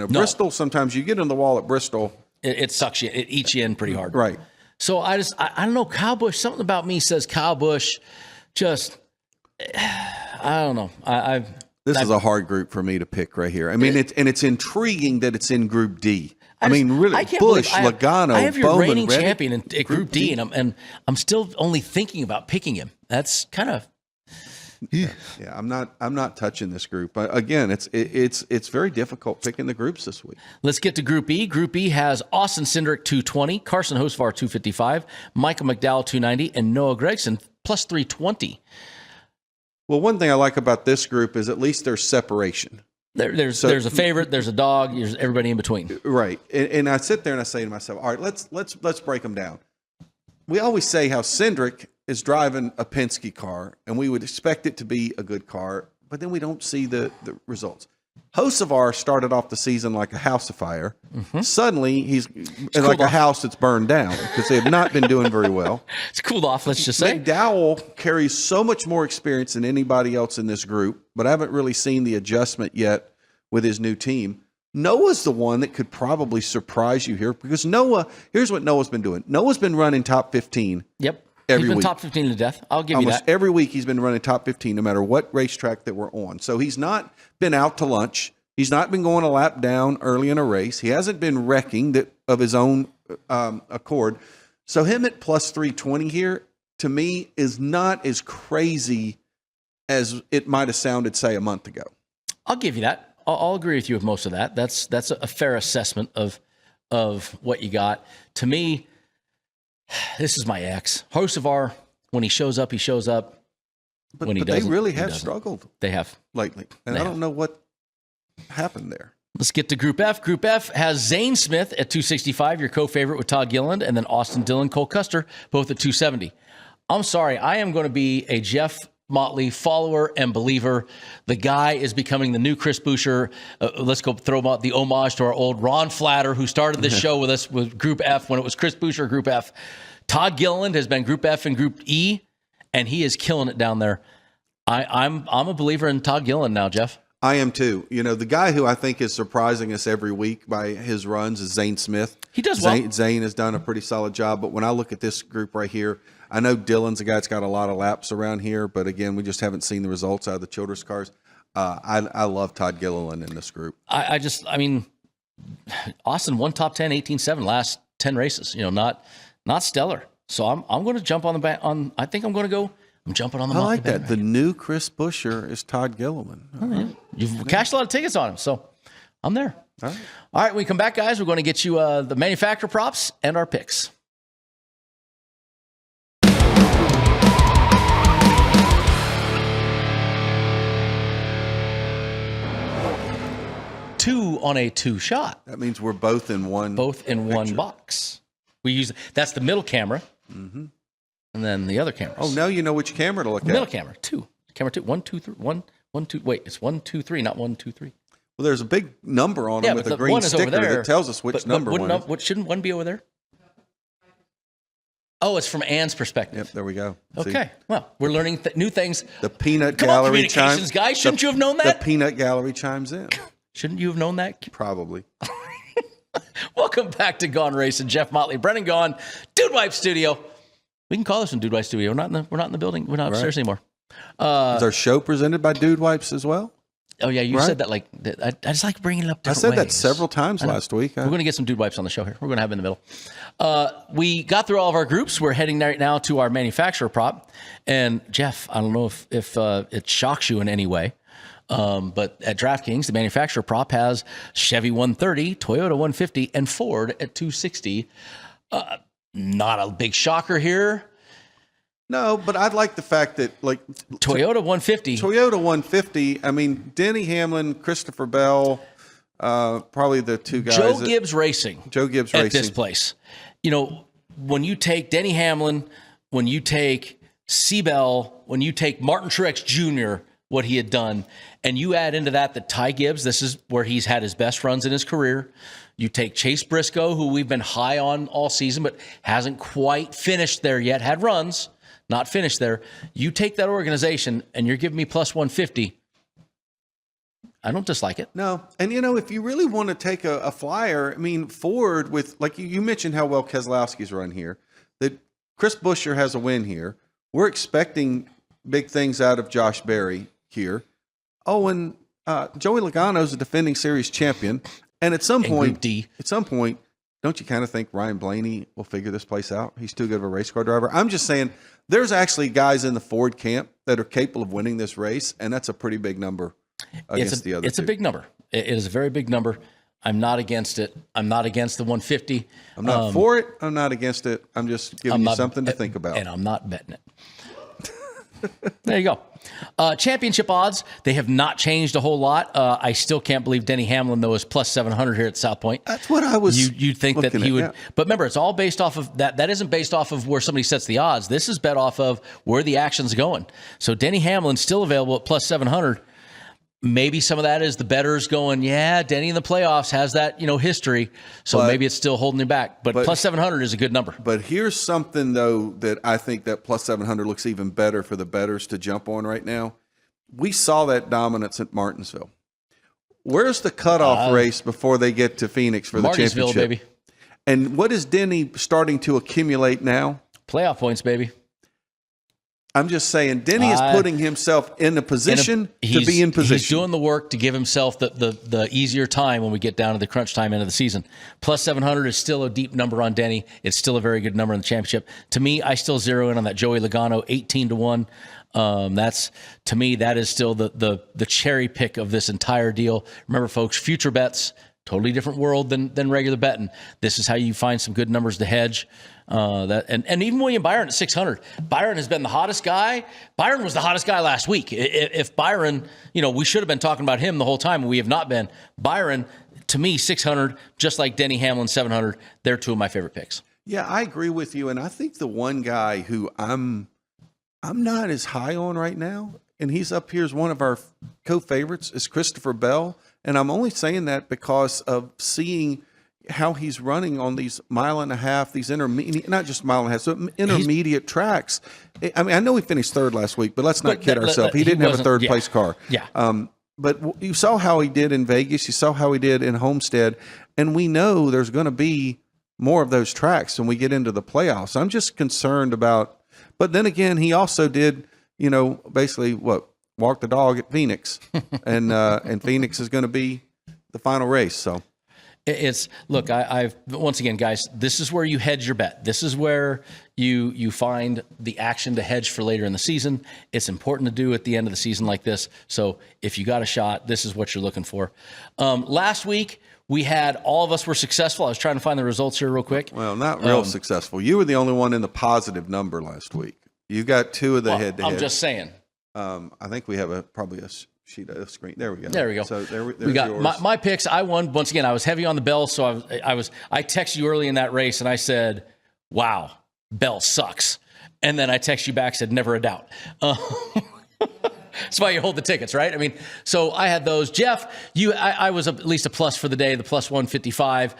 B: Bristol, sometimes you get in the wall at Bristol.
A: It sucks you. It eats you in pretty hard.
B: Right.
A: So I don't know. Kyle Busch, something about me says Kyle Busch just, I don't know.
B: This is a hard group for me to pick right here. I mean, it's intriguing that it's in Group D. Really, Busch, Logano,
A: I have your
B: Bowman,
A: reigning
B: Reddick,
A: champion at Group D, and I'm still only thinking about picking him. That's kind of.
B: Yeah, I'm not touching this group. Again, it's very difficult picking the groups this week.
A: Let's get to Group E. Group E has Austin Cindric 220, Carson Hocevar 255, Michael McDowell 290, and Noah Gragson plus 320.
B: Well, one thing I like about this group is at least there's separation.
A: There's a favorite, there's a dog, there's everybody in between.
B: Right, and I sit there and I say to myself, all right, let's break them down. we always say how Cindric is driving a Penske car, and we would expect it to be a good car, but then we don't see the results. Hocevar started off the season like a house afire. Suddenly, he's like a house that's burned down because they have not been doing very well.
A: It's cooled off, let's just say.
B: McDowell carries so much more experience than anybody else in this group, but I haven't really seen the adjustment yet with his new team. Noah's the one that could probably surprise you here because here's what Noah's been doing. Noah's been running top 15.
A: Yep.
B: Every
A: he's been
B: week.
A: top 15 to death. I'll give
B: Almost
A: you that.
B: every week he's been running top 15 no matter what racetrack that we're on. So he's not been out to lunch. He's not been going a lap down early in a race. He hasn't been wrecking of his own accord. So him at plus 320 here, to me, is not as crazy as it might have sounded, say, a month ago.
A: I'll give you that. I'll agree with you with most of that. That's a fair assessment of what you got. To me, this is my ex. Hocevar, when he shows up, he shows up.
B: But,
A: when he
B: but
A: doesn't,
B: they really
A: he
B: have
A: doesn't.
B: struggled
A: They have.
B: lately. And I don't know what happened there.
A: Let's get to Group F. Group F has Zane Smith at 265, your co-favorite with Todd Gilliland, and then Austin Dillon, Cole Custer, both at 270. I'm sorry, I am going to be a Jeff Motley follower and believer. The guy is becoming the new Chris Buescher. Let's go throw out the homage to our old Ron Flatter, who started this show with us with Group F when it was Chris Buescher, Group F. Todd Gilliland has been Group F and Group E, and he is killing it down there. I'm a believer in Todd Gilliland now, Jeff.
B: I am too. You know, the guy who I think is surprising us every week by his runs is Zane Smith.
A: He does well.
B: Zane has done a pretty solid job, but when I look at this group right here, I know Dillon's a guy that's got a lot of laps around here, but again, we just haven't seen the results out of the Childress cars. I love Todd Gilliland in this group.
A: I mean, Austin won top 10, 18-7 last 10 races. You know, not stellar. So I'm going to jump on the back on. I think I'm going to go. I'm jumping on the.
B: I like that. The new Chris Buescher is Todd Gilliland.
A: Yeah. You've cashed a lot of tickets on him, so I'm there.
B: All right.
A: All right, when we come back, guys, we're going to get you the manufacturer props and our picks. Two on a two shot.
B: That means we're both in one.
A: Both in one box. We use that's the middle camera, and then the other cameras.
B: Oh, now you know which camera to look at.
A: Middle camera, two. Camera two. 1, 2, 3. 1, 2. Wait, it's 1, 2, 3, not 1, 2, 3.
B: Well, there's a big number on them with a green sticker that tells us which number one is.
A: What shouldn't one be over there? Oh, it's from Ann's perspective.
B: Yep, there we go.
A: Okay,
B: See?
A: well, we're learning new things.
B: The peanut
A: Come on,
B: gallery
A: communications
B: chimes.
A: guy. Shouldn't you have known that?
B: The peanut gallery chimes in.
A: Shouldn't you have known that?
B: Probably.
A: Welcome back to Gone Racin'. Jeff Motley, Brennan Gaughan, Dude Wipe Studio. We can call this one Dude Wipe Studio. We're not in the building. We're not upstairs anymore.
B: Is our show presented by Dude Wipes as well?
A: Oh yeah, you said that like I just like bringing it up.
B: I said that several times last week.
A: We're going to get some Dude Wipes on the show here. We're going to have it in the middle. We got through all of our groups. We're heading right now to our manufacturer prop. And Jeff, I don't know if it shocks you in any way, but at DraftKings, the manufacturer prop has Chevy 130, Toyota 150, and Ford at 260. Not a big shocker here.
B: No, but I'd like the fact that, like,
A: Toyota 150.
B: Toyota 150, I mean, Denny Hamlin, Christopher Bell, probably the two guys.
A: Joe Gibbs Racing. At this place. You know, when you take Denny Hamlin, when you take Seabell, when you take Martin Truex Jr., what he had done, and you add into that Ty Gibbs, this is where he's had his best runs in his career. You take Chase Briscoe, who we've been high on all season, but hasn't quite finished there yet, had runs. Not finished there. You take that organization and you're giving me plus 150. I don't dislike it.
B: No. And, you know, if you really want to take a flyer, I mean, Ford with, like you mentioned how well Keselowski's run here, that Chris Buescher has a win here. We're expecting big things out of Josh Berry here. Oh, and Joey Logano's a defending series champion. And at some point, don't you kind of think Ryan Blaney will figure this place out? He's too good of a race car driver. I'm just saying there's actually guys in the Ford camp that are capable of winning this race, and that's a pretty big number against the other two.
A: It's a big number. It is a very big number. I'm not against it. I'm not against the 150.
B: I'm not for it. I'm not against it. I'm just giving you something to think about.
A: And I'm not betting it. There you go. Championship odds, they have not changed a whole lot. I still can't believe Denny Hamlin, though, is plus 700 here at South Point.
B: That's what I was
A: You'd think that he would.
B: Yeah.
A: But remember, it's all based off of that. That isn't based off of where somebody sets the odds. This is bet off of where the action's going. So Denny Hamlin's still available at plus 700. Maybe some of that is the bettors going, yeah, Denny in the playoffs has that, history. So maybe it's still holding him back. But plus 700 is a good number.
B: But here's something, though, that I think that plus 700 looks even better for the bettors to jump on right now. We saw that dominance at Martinsville. Where's the cutoff race before they get to Phoenix for the championship?
A: Baby.
B: And what is Denny starting to accumulate now?
A: Playoff points, baby.
B: I'm just saying, Denny is putting himself in a position to be in position.
A: He's doing the work to give himself the easier time when we get down to the crunch time end of the season. Plus 700 is still a deep number on Denny. It's still a very good number in the championship. To me, I still zero in on that Joey Logano 18-1. That's, to me, that is still the cherry pick of this entire deal. Remember, folks, future bets, totally different world than regular betting. This is how you find some good numbers to hedge. And even William Byron at 600. Byron has been the hottest guy. Byron was the hottest guy last week. If Byron, we should have been talking about him the whole time. We have not been. Byron, to me, 600, just like Denny Hamlin, 700. They're two of my favorite picks.
B: Yeah, I agree with you. And I think the one guy who I'm not as high on right now, and he's up here as one of our co-favorites, is Christopher Bell. And I'm only saying that because of seeing how he's running on these mile and a half, these intermediate, not just mile and a half, so intermediate tracks. I mean, I know he finished third last week, but let's not kid ourselves. He didn't have a third place car.
A: Yeah.
B: But you saw how he did in Vegas. You saw how he did in Homestead. And we know there's going to be more of those tracks when we get into the playoffs. I'm just concerned about, but then again, he also did, basically walk the dog at Phoenix. And Phoenix is going to be the final race. So.
A: Look, I've once again, guys, this is where you hedge your bet. This is where you find the action to hedge for later in the season. It's important to do at the end of the season like this. So if you got a shot, this is what you're looking for. Last week, we had all of us were successful. I was trying to find the results here real quick.
B: Well, not real successful. You were the only one in the positive number last week. You got two of the head-to-head.
A: I'm just saying.
B: I think we have probably a sheet of screen. There we go.
A: There we go.
B: So
A: we got
B: yours.
A: My picks. I won once again. I was heavy on the Bell, so I texted you early in that race, and I said, "Wow, Bell sucks." And then I text you back, said, "Never a doubt." That's why you hold the tickets, right? I mean, so I had those. Jeff, I was at least a plus for the day, the plus 155,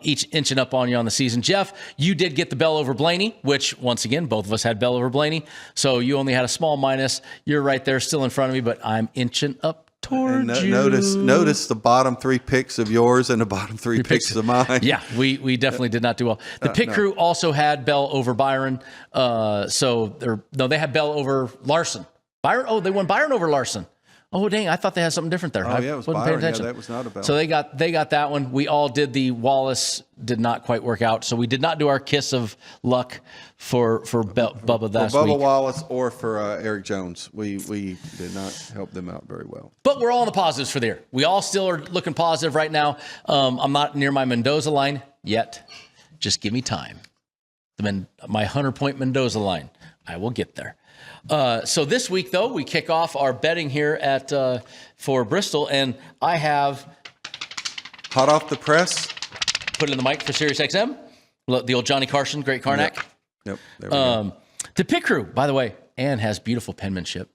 A: each inching up on you on the season. Jeff, you did get the Bell over Blaney, which, once again, both of us had Bell over Blaney. So you only had a small minus. You're right there still in front of me, but I'm inching up towards you.
B: Notice the bottom three picks of yours and the bottom three picks of mine.
A: Yeah, we definitely did not do well. The pit crew also had Bell over Byron. They had Bell over Larson. They won Byron over Larson. Oh, dang, I thought they had something different there.
B: Oh, yeah, it was Byron. Yeah, that was not a Bell.
A: So they got that one. We all did the Wallace, did not quite work out. So we did not do our kiss of luck for Bubba last week.
B: Bubba Wallace or for Eric Jones. We did not help them out very well.
A: But we're all in the positives for the year. We all still are looking positive right now. I'm not near my Mendoza line yet. Just give me time. My 100-point Mendoza line. I will get there. So this week, though, we kick off our betting here for Bristol, and I have
B: hot off the press.
A: Put it in the mic for Sirius XM. The old Johnny Carson, great Karnak.
B: Yep. There we go.
A: The pit crew, by the way, Ann has beautiful penmanship.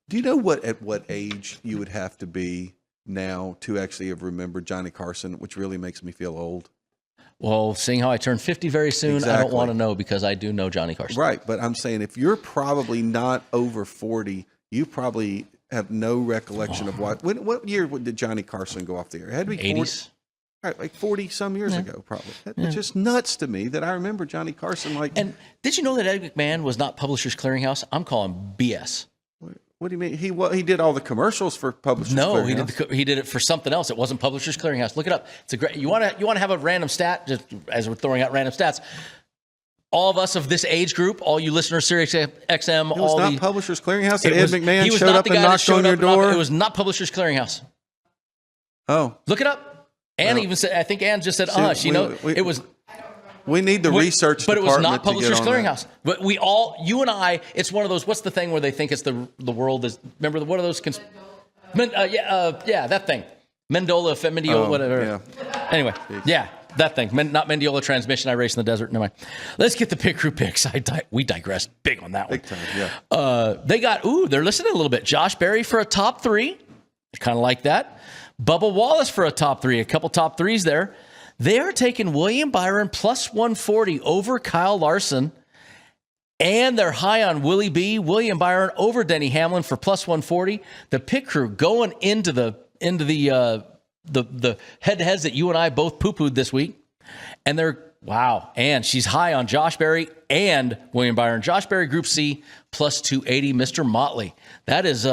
B: Do you know at what age you would have to be now to actually have remembered Johnny Carson, which really makes me feel old?
A: Well, seeing how I turn 50 very soon, exactly. I don't want to know because I do know Johnny Carson.
B: Right, but I'm saying if you're probably not over 40, you probably have no recollection of what year did Johnny Carson go off the air? It had to be
A: 80s.
B: Right, like 40 some years ago, probably. It's just nuts to me that I remember Johnny Carson
A: And did you know that Ed McMahon was not Publishers Clearinghouse? I'm calling BS.
B: What do you mean? He did all the commercials for Publishers Clearinghouse?
A: No, he did it for something else. It wasn't Publishers Clearinghouse. Look it up. It's a great. You want to have a random stat, just as we're throwing out random stats. All of us of this age group, all you listeners, Sirius XM,
B: it was not Publishers Clearinghouse. That Ed McMahon showed up and knocked on your door.
A: It was not Publishers Clearinghouse.
B: Oh,
A: look it up. Ann even said. I think Ann just said, she knows it was.
B: We need the research
A: but
B: department.
A: But it was not Publishers Clearinghouse.
B: That.
A: But you and I, it's one of those, what's the thing where they think it's the world is, remember, what are those? That thing. Mendola, whatever.
B: Yeah.
A: Anyway, yeah, that thing. Not Mendiola transmission. I race in the desert. Never mind. Let's get the pit crew picks. We digressed big on that one.
B: Big time, yeah.
A: They're listening a little bit. Josh Berry for a top 3. Kind of like that. Bubba Wallace for a top 3. A couple top 3s there. They're taking William Byron plus 140 over Kyle Larson. And they're high on Willie B. William Byron over Denny Hamlin for plus 140. The pit crew going into the head-to-heads that you and I both poo-pooed this week. And and she's high on Josh Berry and William Byron. Josh Berry, Group C, plus 280, Mr. Motley. That is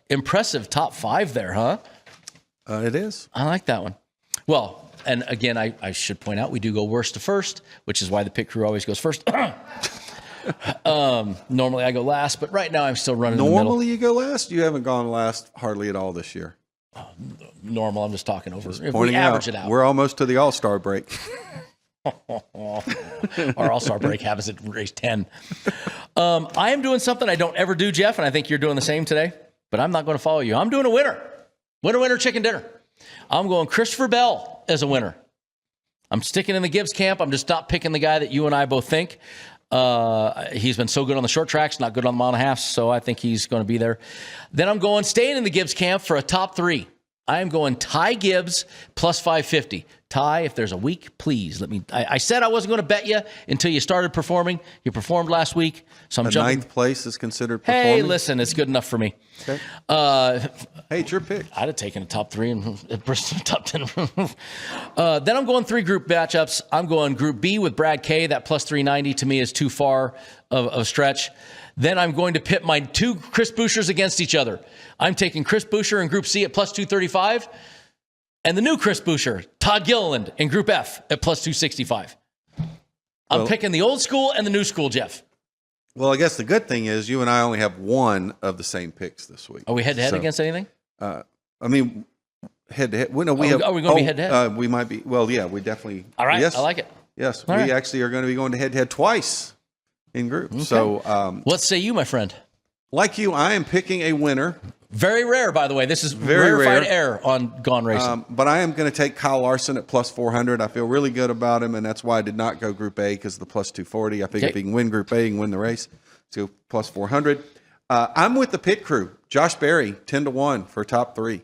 A: impressive top 5 there, huh?
B: It is.
A: I like that one. Well, and again, I should point out, we do go worst to first, which is why the pit crew always goes first. Normally I go last, but right now I'm still running
B: Normally you go last? You haven't gone last hardly at all this year.
A: Normal, I'm just talking over.
B: Just
A: if we average it out.
B: We're almost to the All-Star break.
A: Our All-Star break happens at race 10. I am doing something I don't ever do, Jeff, and I think you're doing the same today, but I'm not going to follow you. I'm doing a winner. Winner, chicken dinner. I'm going Christopher Bell as a winner. I'm sticking in the Gibbs camp. I'm just not picking the guy that you and I both think. He's been so good on the short tracks, not good on the mile and a half, so I think he's going to be there. Then I'm staying in the Gibbs camp for a top 3. I am going Ty Gibbs plus 550. Ty, if there's a week, please let me. I said I wasn't going to bet you until you started performing. You performed last week, so I'm jumping.
B: 9th place is considered performing.
A: Hey, listen, it's good enough for me.
B: Okay. Hey, it's your pick.
A: I'd have taken a top 3 and Bristol top 10. Then I'm going 3 group matchups. I'm going Group B with Brad K. That plus 390 to me is too far of a stretch. Then I'm going to pit my 2 Chris Buschers against each other. I'm taking Chris Buescher in Group C at plus 235, and the new Chris Buescher, Todd Gilliland, in Group F at plus 265. I'm picking the old school and the new school, Jeff.
B: Well, I guess the good thing is you and I only have one of the same picks this week.
A: Are we head-to-head against anything?
B: I mean, head-to-head. Well, no, we have.
A: Are we going to be head-to-head?
B: We might be. Well, yeah, we definitely.
A: All right,
B: yes,
A: I like it.
B: Yes,
A: All
B: we
A: right.
B: actually are going to be going to head-to-head twice in groups.
A: Okay.
B: So,
A: what say you, my friend?
B: Like you, I am picking a winner.
A: Very rare, by the way. This is
B: very
A: rarefied
B: rare
A: air on Gone Racin.
B: But I am going to take Kyle Larson at plus 400. I feel really good about him, and that's why I did not go Group A because of the plus 240. I figure if he can win Group A, he can win the race. So plus 400. I'm with the pit crew. Josh Berry, 10-1 for top 3.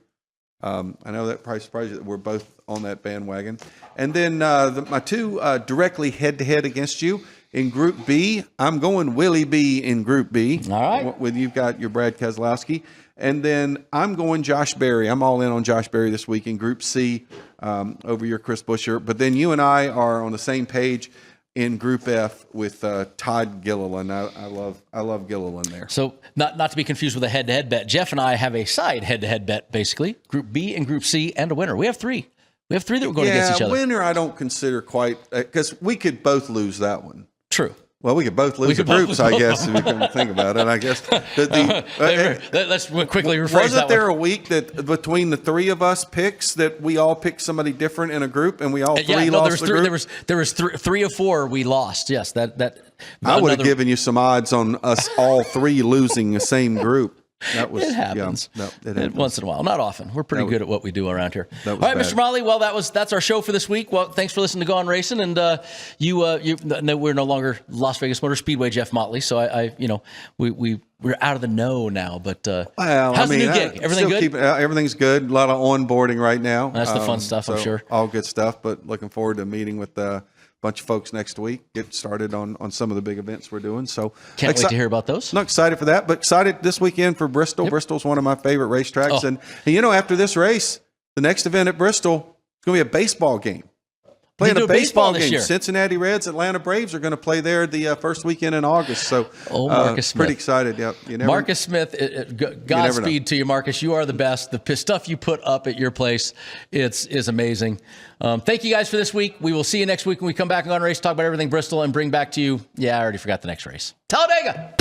B: I know that probably surprised you that we're both on that bandwagon. And then my 2 directly head-to-head against you. In Group B, I'm going Willie B in Group B.
A: All right.
B: With you've got your Brad Keselowski. And then I'm going Josh Berry. I'm all in on Josh Berry this week in Group C over your Chris Buescher. But then you and I are on the same page in Group F with Todd Gilliland. I love Gilliland there.
A: So not to be confused with a head-to-head bet. Jeff and I have a side head-to-head bet, basically. Group B and Group C and a winner. We have 3. We have 3 that we're going against each other.
B: Winner I don't consider quite because we could both lose that one.
A: True.
B: Well, we could both lose the groups, I guess, if we can think about it. I guess.
A: Let's quickly rephrase that.
B: Wasn't there a week that between the 3 of us picks that we all picked somebody different in a group, and we all 3 lost the group?
A: There was 3 of 4 we lost. Yes, that.
B: I would have given you some odds on us all 3 losing the same group. That was,
A: it happens.
B: Yeah, it happens.
A: Once in a while. Not often. We're pretty good at what we do around here. All right,
B: bad.
A: Mr. Motley. Well, that's our show for this week. Well, thanks for listening to Gone Racin. And we're no longer Las Vegas Motor Speedway Jeff Motley. So we're out of the know now. But how's the new gig? Everything good?
B: Everything's good. A lot of onboarding right now.
A: That's the fun stuff, I'm sure.
B: All good stuff. But looking forward to meeting with bunch of folks next week, get started on some of the big events we're doing. So
A: can't wait to hear about those.
B: Not excited for that, but excited this weekend for Bristol. Yep. Bristol's one of my favorite racetracks. And after this race, the next event at Bristol is going to be a baseball game. Playing a baseball game. Year. Cincinnati Reds, Atlanta Braves are going to play there the first weekend in August. So
A: Marcus Smith.
B: Pretty excited. Yep.
A: Marcus Smith, Godspeed to you, Marcus. You are the best. The stuff you put up at your place, is amazing. Thank you guys for this week. We will see you next week when we come back on Race, talk about everything Bristol, and bring back to you. Yeah, I already forgot the next race. Talladega.